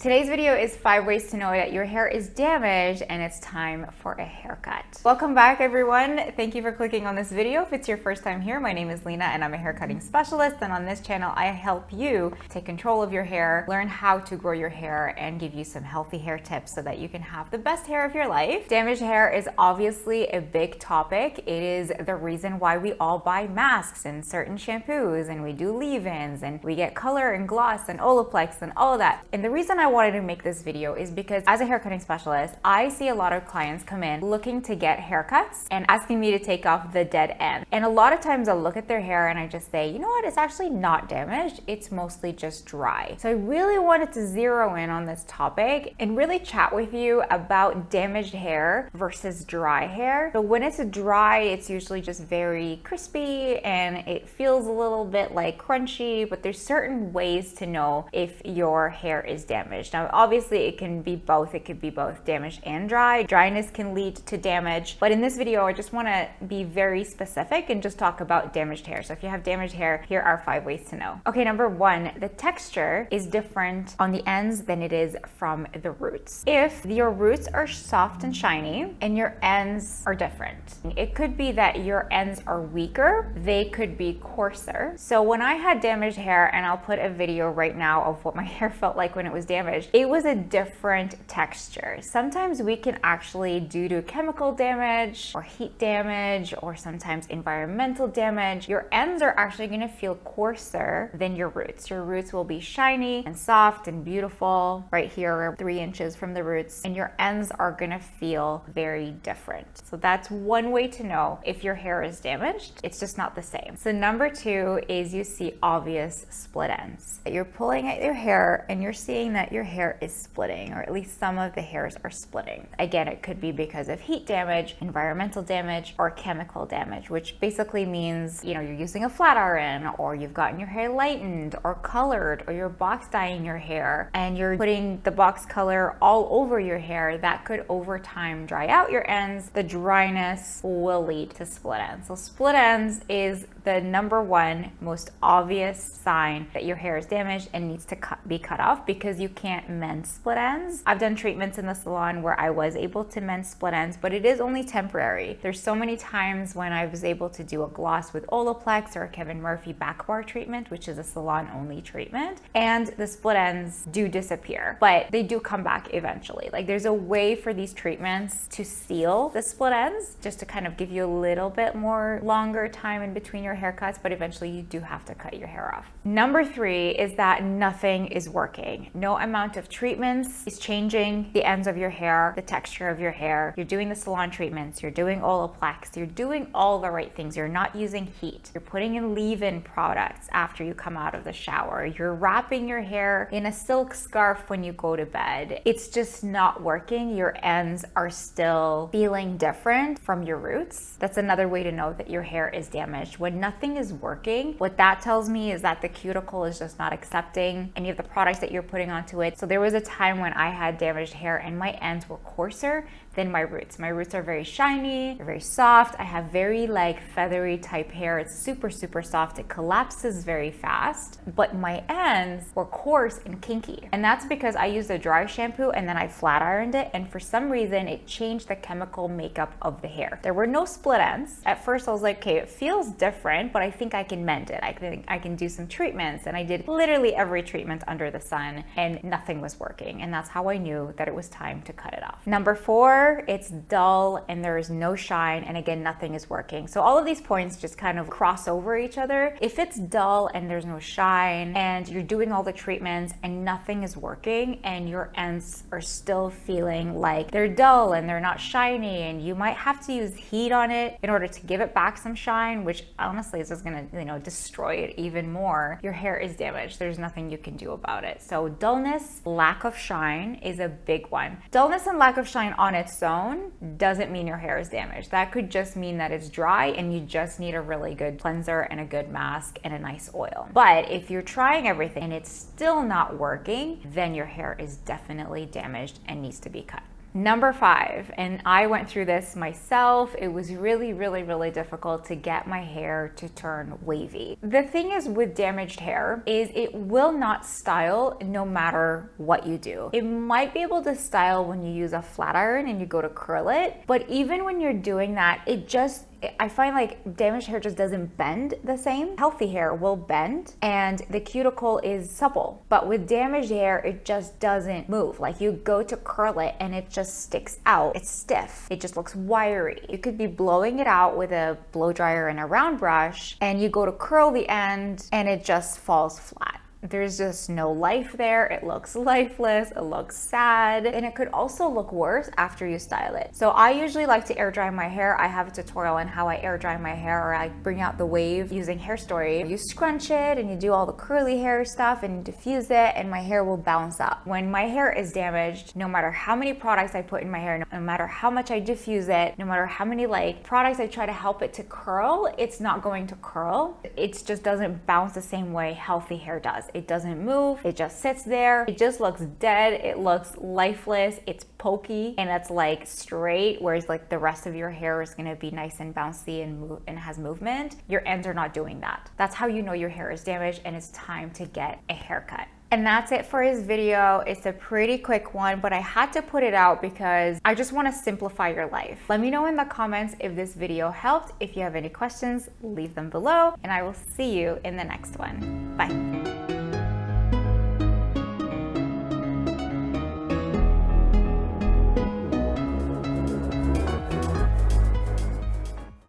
Today's video is 5 ways to know that your hair is damaged and it's time for a haircut. Welcome back, everyone. Thank you for clicking on this video. If it's your first time here, my name is Lena and I'm a haircutting specialist. And on this channel, I help you take control of your hair, learn how to grow your hair, and give you some healthy hair tips so that you can have the best hair of your life. Damaged hair is obviously a big topic. It is the reason why we all buy masks and certain shampoos, and we do leave-ins, and we get color and gloss and Olaplex and all of that. And the reason I wanted to make this video is because as a haircutting specialist, I see a lot of clients come in looking to get haircuts and asking me to take off the dead end. And a lot of times I'll look at their hair and I just say, you know what, it's actually not damaged, it's mostly just dry. So I really wanted to zero in on this topic and really chat with you about damaged hair versus dry hair. So when it's dry, it's usually just very crispy and it feels a little bit like crunchy, but there's certain ways to know if your hair is damaged. Now, obviously it can be both. It could be both damaged and dry. Dryness can lead to damage, but in this video, I just want to be very specific and just talk about damaged hair. So if you have damaged hair, here are 5 ways to know. Okay, number 1, the texture is different on the ends than it is from the roots. If your roots are soft and shiny and your ends are different, it could be that your ends are weaker. They could be coarser. So when I had damaged hair, and I'll put a video right now of what my hair felt like when it was damaged, it was a different texture. Sometimes we can actually, due to chemical damage or heat damage or sometimes environmental damage, your ends are actually going to feel coarser than your roots. Your roots will be shiny and soft and beautiful right here, 3 inches from the roots, and your ends are going to feel very different. So that's one way to know if your hair is damaged. It's just not the same. So number 2 is you see obvious split ends. You're pulling at your hair and you're seeing that your hair is splitting, or at least some of the hairs are splitting. Again, it could be because of heat damage, environmental damage, or chemical damage, which basically means, you know, you're using a flat iron, or you've gotten your hair lightened or colored, or you're box dyeing your hair and you're putting the box color all over your hair. That could over time dry out your ends. The dryness will lead to split ends. So split ends is the number 1 most obvious sign that your hair is damaged and needs to be cut off, because you can't mend split ends. I've done treatments in the salon where I was able to mend split ends, but it is only temporary. There's so many times when I was able to do a gloss with Olaplex or a Kevin Murphy back bar treatment, which is a salon only treatment, and the split ends do disappear, but they do come back eventually. Like, there's a way for these treatments to seal the split ends, just to kind of give you a little bit more longer time in between your haircuts, but eventually you do have to cut your hair off. Number 3 is that nothing is working. No amount of treatments is changing the ends of your hair, the texture of your hair. You're doing the salon treatments, you're doing Olaplex, you're doing all the right things. You're not using heat. You're putting in leave-in products after you come out of the shower. You're wrapping your hair in a silk scarf when you go to bed. It's just not working. Your ends are still feeling different from your roots. That's another way to know that your hair is damaged. When nothing is working, what that tells me is that the cuticle is just not accepting any of the products that you're putting onto it. So there was a time when I had damaged hair and my ends were coarser than my roots. My roots are very shiny, they're very soft. I have very like feathery type hair. It's super, super soft. It collapses very fast, but my ends were coarse and kinky. And that's because I used a dry shampoo and then I flat ironed it. And for some reason, it changed the chemical makeup of the hair. There were no split ends. At first I was like, okay, it feels different, but I think I can mend it. I think I can do some treatments. And I did literally every treatment under the sun and nothing was working. And that's how I knew that it was time to cut it off. Number 4, it's dull and there is no shine, and again, nothing is working. So all of these points just kind of cross over each other. If it's dull and there's no shine and you're doing all the treatments and nothing is working and your ends are still feeling like they're dull and they're not shiny, and you might have to use heat on it in order to give it back some shine, which honestly is just gonna, destroy it even more, your hair is damaged. There's nothing you can do about it. So dullness, lack of shine is a big one. Dullness and lack of shine on its own doesn't mean your hair is damaged. That could just mean that it's dry and you just need a really good cleanser and a good mask and a nice oil. But if you're trying everything and it's still not working, then your hair is definitely damaged and needs to be cut. Number 5, and I went through this myself. It was really, really, really difficult to get my hair to turn wavy. The thing is with damaged hair is it will not style no matter what you do. It might be able to style when you use a flat iron and you go to curl it, but even when you're doing that, I find like damaged hair just doesn't bend the same. Healthy hair will bend and the cuticle is supple, but with damaged hair, it just doesn't move. Like you go to curl it and it just sticks out. It's stiff. It just looks wiry. You could be blowing it out with a blow dryer and a round brush and you go to curl the end and it just falls flat. There's just no life there. It looks lifeless, it looks sad, and it could also look worse after you style it. So I usually like to air dry my hair. I have a tutorial on how I air dry my hair, or I bring out the wave using Hair Story. You scrunch it and you do all the curly hair stuff and you diffuse it and my hair will bounce up. When my hair is damaged, no matter how many products I put in my hair, no matter how much I diffuse it, no matter how many products I try to help it to curl, it's not going to curl. It just doesn't bounce the same way healthy hair does. It doesn't move, it just sits there, it just looks dead, it looks lifeless, it's pokey, and it's like straight, whereas like the rest of your hair is gonna be nice and bouncy and has movement. Your ends are not doing that. That's how you know your hair is damaged and it's time to get a haircut. And that's it for his video. It's a pretty quick one, but I had to put it out because I just want to simplify your life. Let me know in the comments if this video helped. If you have any questions, leave them below, and I will see you in the next one. Bye.